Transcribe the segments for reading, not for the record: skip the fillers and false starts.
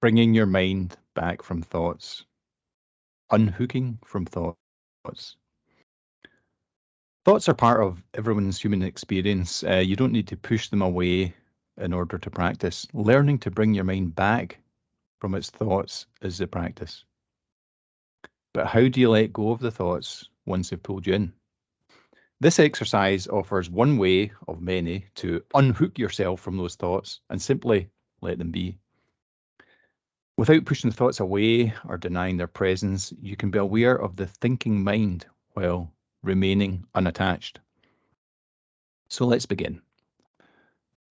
Bringing your mind back from thoughts. Unhooking from thoughts. Thoughts are part of everyone's human experience. You don't need to push them away in order to practice. Learning to bring your mind back from its thoughts is the practice. But how do you let go of the thoughts once they've pulled you in? This exercise offers one way of many to unhook yourself from those thoughts and simply let them be. Without pushing the thoughts away or denying their presence, you can be aware of the thinking mind while remaining unattached. So let's begin.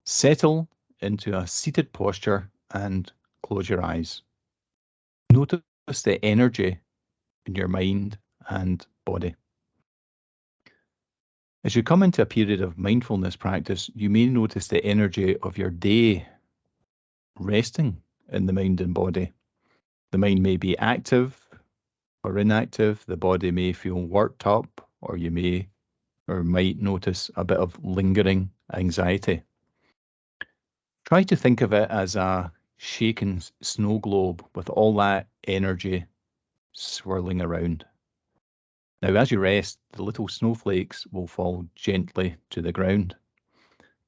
Settle into a seated posture and close your eyes. Notice the energy in your mind and body. As you come into a period of mindfulness practice, you may notice the energy of your day resting in the mind and body. The mind may be active or inactive. The body may feel worked up, or you may or might notice a bit of lingering anxiety. Try to think of it as a shaken snow globe with all that energy swirling around. Now, as you rest, the little snowflakes will fall gently to the ground.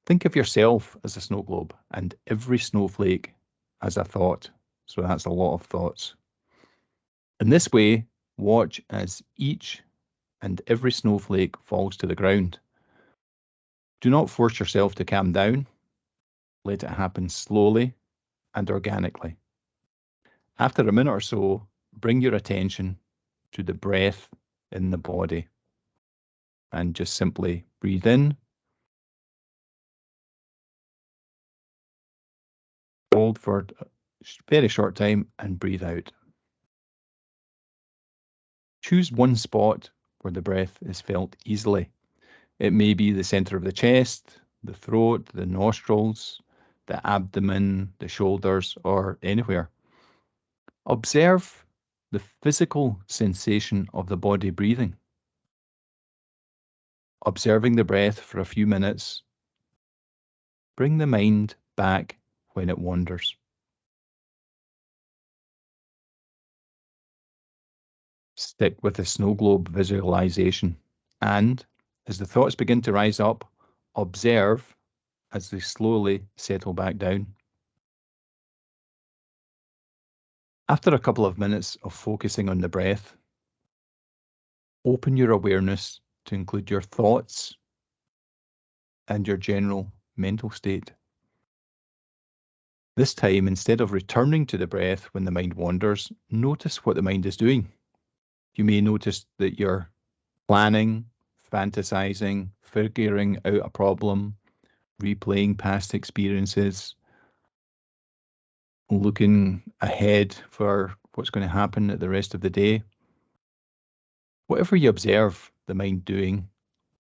Think of yourself as a snow globe and every snowflake as a thought. So that's a lot of thoughts. In this way, watch as each and every snowflake falls to the ground. Do not force yourself to calm down. Let it happen slowly and organically. After a minute or so, bring your attention to the breath in the body and just simply breathe in, hold for a very short time and breathe out. Choose one spot where the breath is felt easily. It may be the center of the chest, the throat, the nostrils, the abdomen, the shoulders, or anywhere. Observe the physical sensation of the body breathing. Observing the breath for a few minutes, bring the mind back when it wanders. Stick with the snow globe visualization, and as the thoughts begin to rise up, observe as they slowly settle back down. After a couple of minutes of focusing on the breath, open your awareness to include your thoughts and your general mental state. This time, instead of returning to the breath when the mind wanders, notice what the mind is doing. You may notice that you're planning, fantasizing, figuring out a problem, replaying past experiences, looking ahead for what's going to happen at the rest of the day. Whatever you observe the mind doing,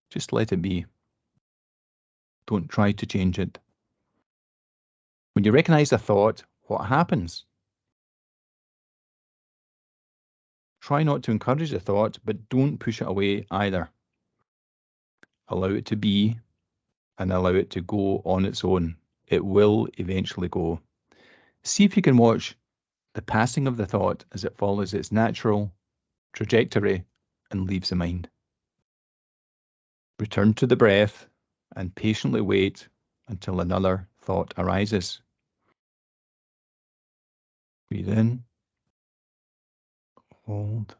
just let it be. Don't try to change it. When you recognize a thought, what happens? Try not to encourage the thought, but don't push it away either. Allow it to be and allow it to go on its own. It will eventually go. See if you can watch the passing of the thought as it follows its natural trajectory and leaves the mind. Return to the breath and patiently wait until another thought arises. Breathe in, hold,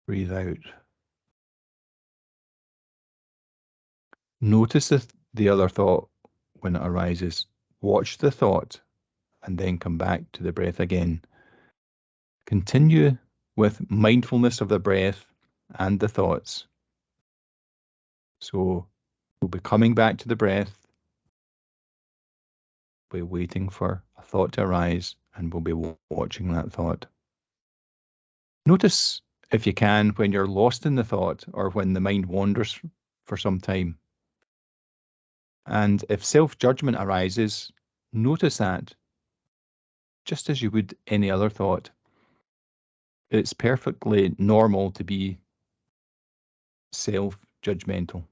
breathe out. Notice the other thought when it arises. Watch the thought and then come back to the breath again. Continue with mindfulness of the breath and the thoughts. So we'll be coming back to the breath. We'll be waiting for a thought to arise and we'll be watching that thought. Notice, if you can, when you're lost in the thought or when the mind wanders for some time. And if self-judgment arises, notice that just as you would any other thought. It's perfectly normal to be self-judgmental.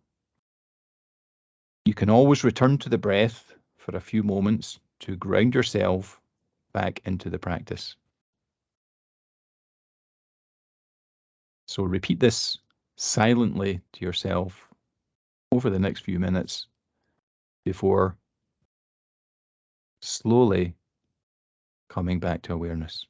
You can always return to the breath for a few moments to ground yourself back into the practice. So repeat this silently to yourself over the next few minutes before slowly coming back to awareness.